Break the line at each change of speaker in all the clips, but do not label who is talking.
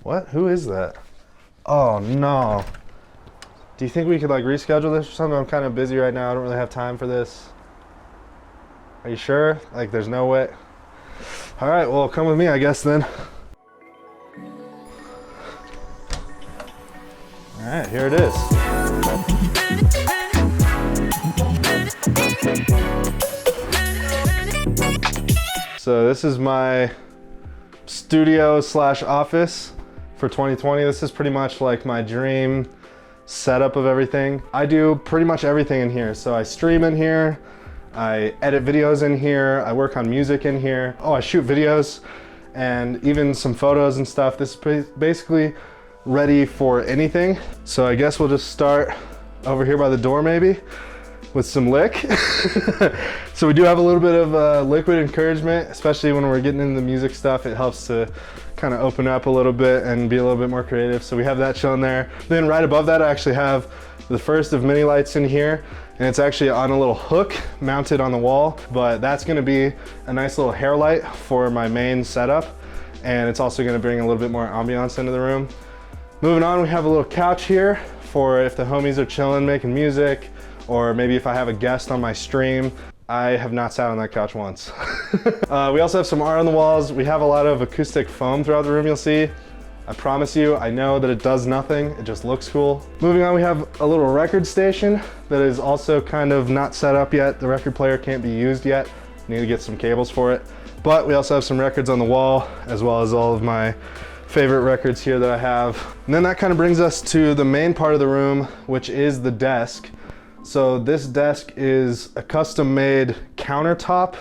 What? Who is that? Oh no. Do you think we could like reschedule this or something? I'm kind of busy right now. I don't really have time for this. Are you sure? Like there's no way. All right, well, come with me, I guess then. All right, here it is. So this is my studio slash office for 2020. This is pretty much like my dream setup of everything. I do pretty much everything in here. So I stream in here, I edit videos in here, I work on music in here. Oh, I shoot videos and even some photos and stuff. This is basically ready for anything. So I guess we'll just start over here by the door maybe with some lick. So we do have a little bit of liquid encouragement, especially when we're getting into the music stuff. It helps to kind of open up a little bit and be a little bit more creative. So we have that shown there. Then right above that, I actually have the first of mini lights in here, and it's actually on a little hook mounted on the wall, but that's gonna be a nice little hair light for my main setup. And it's also gonna bring a little bit more ambiance into the room. Moving on, we have a little couch here for if the homies are chilling, making music, or maybe if I have a guest on my stream. I have not sat on that couch once. We also have some art on the walls. We have a lot of acoustic foam throughout the room, you'll see. I promise you, I know that it does nothing, it just looks cool. Moving on, we have a little record station that is also kind of not set up yet. The record player can't be used yet. Need to get some cables for it. But we also have some records on the wall, as well as all of my favorite records here that I have. And then that kind of brings us to the main part of the room, which is the desk. So this desk is a custom made countertop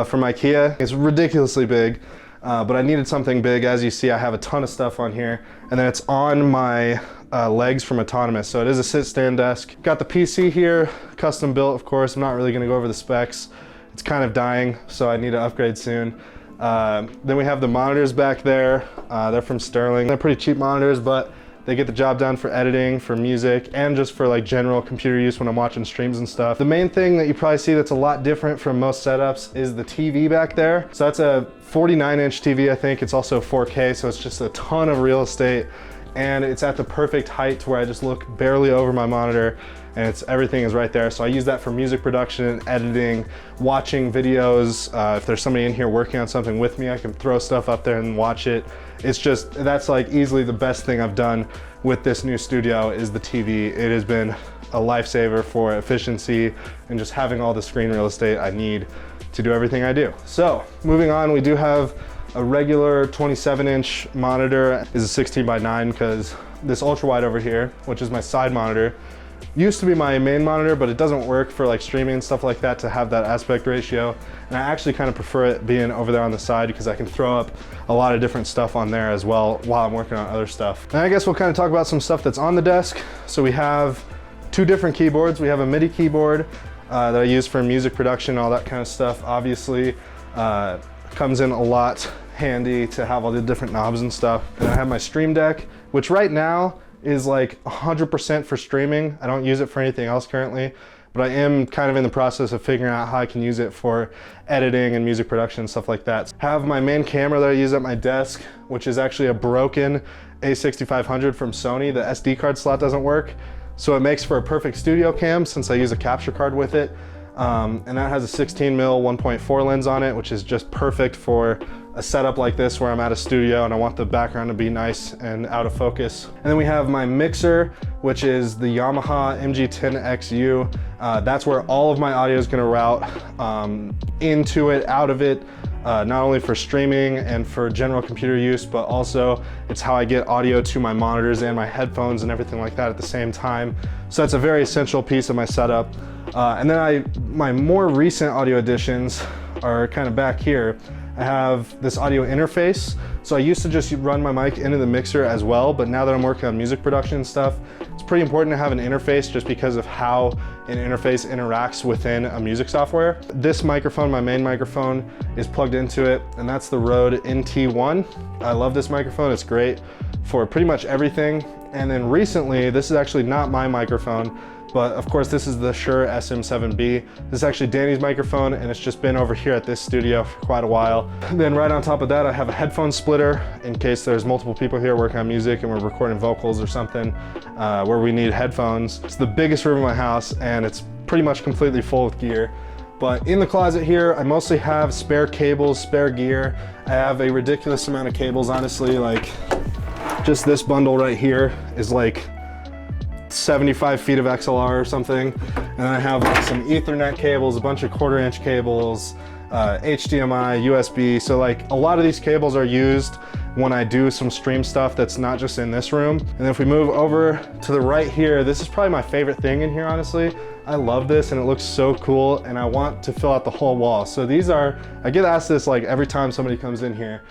from IKEA. It's ridiculously big, but I needed something big. As you see, I have a ton of stuff on here, and then it's on my legs from Autonomous. So it is a sit-stand desk. Got the PC here, custom built, of course. I'm not really gonna go over the specs. It's kind of dying, so I need to upgrade soon. Then we have the monitors back there. They're from Sterling. They're pretty cheap monitors, but they get the job done for editing, for music, and just for like general computer use when I'm watching streams and stuff. The main thing that you probably see that's a lot different from most setups is the TV back there. So that's a 49-inch TV, I think. It's also 4K, so it's just a ton of real estate. And it's at the perfect height to where I just look barely over my monitor, and everything is right there. So I use that for music production, editing, watching videos. If there's somebody in here working on something with me, I can throw stuff up there and watch it. It's just, that's like easily the best thing I've done with this new studio is the TV. It has been a lifesaver for efficiency and just having all the screen real estate I need to do everything I do. So moving on, we do have a regular 27-inch monitor. This is 16:9 because this ultra wide over here, which is my side monitor, used to be my main monitor, but it doesn't work for like streaming and stuff like that to have that aspect ratio. And I actually kind of prefer it being over there on the side because I can throw up a lot of different stuff on there as well while I'm working on other stuff. And I guess we'll kind of talk about some stuff that's on the desk. So we have two different keyboards. We have a Midi keyboard that I use for music production, all that kind of stuff. Obviously, comes in a lot handy to have all the different knobs and stuff. And I have my Stream Deck, which right now is like 100% for streaming. I don't use it for anything else currently, but I am kind of in the process of figuring out how I can use it for editing and music production and stuff like that. I have my main camera that I use at my desk, which is actually a broken A6500 from Sony. The SD card slot doesn't work, so it makes for a perfect studio cam since I use a capture card with it. And that has a 16mm 1.4 lens on it, which is just perfect for a setup like this where I'm at a studio and I want the background to be nice and out of focus. And then we have my mixer, which is the Yamaha MG10XU. That's where all of my audio is gonna route into it, out of it, not only for streaming and for general computer use, but also it's how I get audio to my monitors and my headphones and everything like that at the same time. So that's a very essential piece of my setup. And then my more recent audio additions are kind of back here. I have this audio interface. So I used to just run my mic into the mixer as well, but now that I'm working on music production and stuff, it's pretty important to have an interface just because of how an interface interacts within a music software. This microphone, my main microphone, is plugged into it, and that's the Rode NT1. I love this microphone, it's great for pretty much everything. And then recently, this is actually not my microphone, But of course, this is the Shure SM7B. This is actually Danny's microphone, and it's just been over here at this studio for quite a while. And then right on top of that, I have a headphone splitter in case there's multiple people here working on music and we're recording vocals or something where we need headphones. It's the biggest room in my house, and it's pretty much completely full with gear. But in the closet here, I mostly have spare cables, spare gear. I have a ridiculous amount of cables, honestly. Like, just this bundle right here is like 75 feet of XLR or something. And then I have like some Ethernet cables, a bunch of 1/4-inch cables, HDMI, USB. So like a lot of these cables are used when I do some stream stuff that's not just in this room. And then if we move over to the right here, this is probably my favorite thing in here, honestly. I love this and it looks so cool, and I want to fill out the whole wall. So these are, I get asked this like every time somebody comes in here.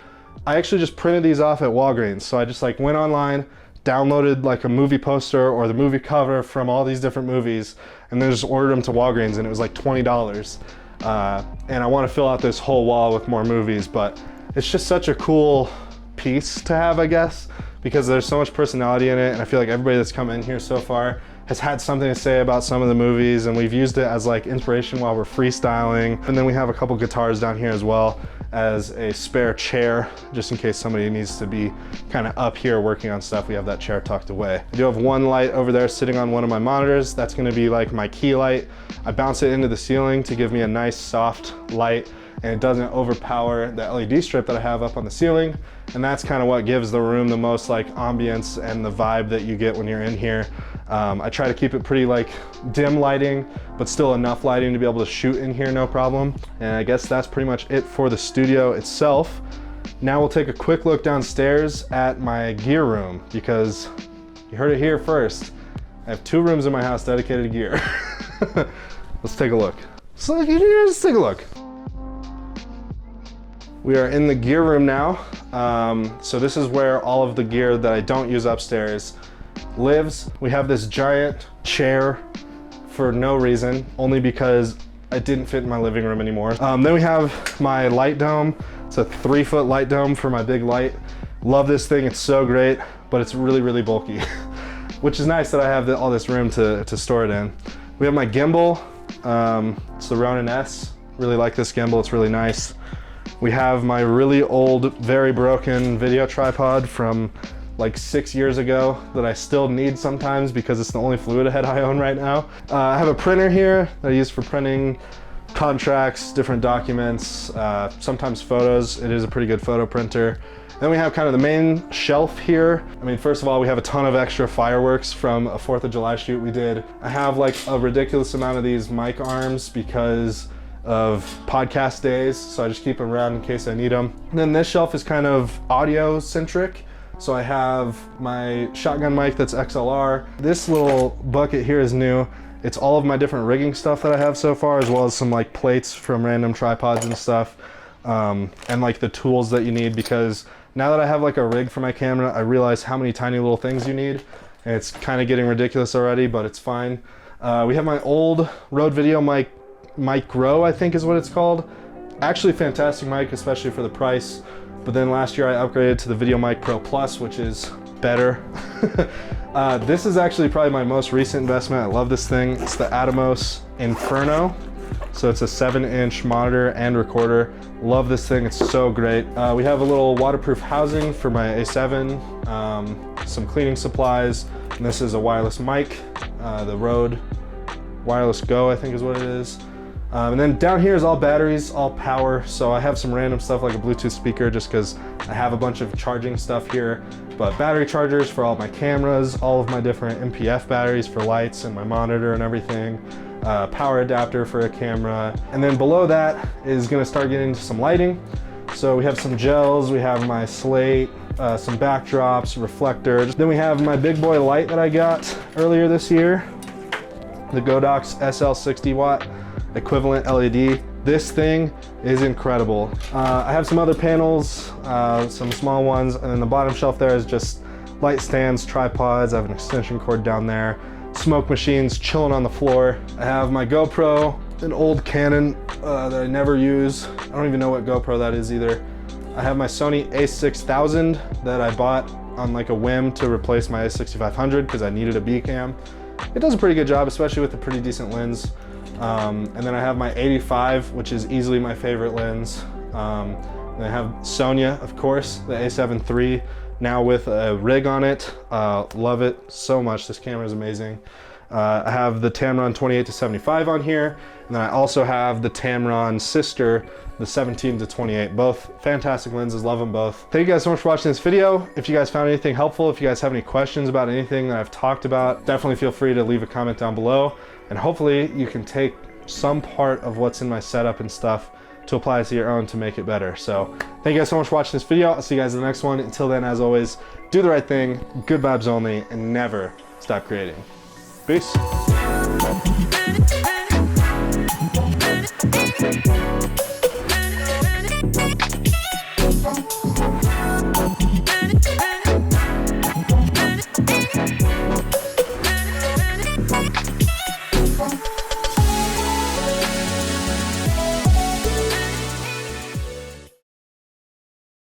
I actually just printed these off at Walgreens. So I just like went online, downloaded like a movie poster or the movie cover from all these different movies, and then just ordered them to Walgreens, and it was like $20. And I want to fill out this whole wall with more movies, but it's just such a cool piece to have, I guess, because there's so much personality in it, and I feel like everybody that's come in here so far has had something to say about some of the movies, and we've used it as like inspiration while we're freestyling. And then we have a couple guitars down here as well as a spare chair, just in case somebody needs to be kind of up here working on stuff. We have that chair tucked away. I do have one light over there sitting on one of my monitors. That's gonna be like my key light. I bounce it into the ceiling to give me a nice soft light, and it doesn't overpower the LED strip that I have up on the ceiling. And that's kind of what gives the room the most like ambience and the vibe that you get when you're in here. I try to keep it pretty like dim lighting, but still enough lighting to be able to shoot in here no problem. And I guess that's pretty much it for the studio itself. Now we'll take a quick look downstairs at my gear room, because you heard it here first. I have 2 rooms in my house dedicated to gear. Let's take a look. So let's take a look. We are in the gear room now. So this is where all of the gear that I don't use upstairs lives. We have this giant chair for no reason, only because it didn't fit in my living room anymore. Then we have my light dome. It's a 3-foot light dome for my big light. Love this thing, it's so great, but it's really, really bulky, which is nice that I have all this room to store it in. We have my gimbal. It's the Ronin S. Really like this gimbal, it's really nice. We have my really old, very broken video tripod from like 6 years ago that I still need sometimes because it's the only fluid head I own right now. I have a printer here that I use for printing contracts, different documents, sometimes photos. It is a pretty good photo printer. Then we have kind of the main shelf here. I mean, first of all, we have a ton of extra fireworks from a 4th of July shoot we did. I have like a ridiculous amount of these mic arms because of podcast days, so I just keep them around in case I need them. And then this shelf is kind of audio centric. So I have my shotgun mic that's XLR. This little bucket here is new. It's all of my different rigging stuff that I have so far, as well as some like plates from random tripods and stuff. And like the tools that you need, because now that I have like a rig for my camera, I realize how many tiny little things you need. And it's kind of getting ridiculous already, but it's fine. We have my old Rode Video mic, Micro, I think is what it's called. Actually fantastic mic, especially for the price. But then last year I upgraded to the Video Mic Pro Plus, which is better. This is actually probably my most recent investment. I love this thing. It's the Atomos Inferno. So it's a 7-inch monitor and recorder. Love this thing, it's so great. We have a little waterproof housing for my A7, some cleaning supplies, and this is a wireless mic, the Rode Wireless Go, I think is what it is. And then down here is all batteries, all power. So I have some random stuff like a Bluetooth speaker just because I have a bunch of charging stuff here. But battery chargers for all my cameras, all of my different MPF batteries for lights and my monitor and everything. Power adapter for a camera. And then below that is gonna start getting into some lighting. So we have some gels, we have my slate, some backdrops, reflectors. Then we have my big boy light that I got earlier this year, the Godox SL 60 watt equivalent LED. This thing is incredible. I have some other panels, some small ones, and then the bottom shelf there is just light stands, tripods. I have an extension cord down there, smoke machines chilling on the floor. I have my GoPro, an old Canon that I never use. I don't even know what GoPro that is either. I have my Sony a6000 that I bought on like a whim to replace my a6500 because I needed a B cam. it does a pretty good job, especially with a pretty decent lens. And then I have my 85, which is easily my favorite lens. And I have Sonya, of course, the A7 III, now with a rig on it. Love it so much. This camera is amazing. I have the Tamron 28-75 on here, and then I also have the Tamron sister, the 17-28. Both fantastic lenses, love them both. Thank you guys so much for watching this video. If you guys found anything helpful, if you guys have any questions about anything that I've talked about, definitely feel free to leave a comment down below, and hopefully you can take some part of what's in my setup and stuff to apply it to your own to make it better. So thank you guys so much for watching this video. I'll see you guys in the next one. Until then, as always, do the right thing, good vibes only, and never stop creating. Peace.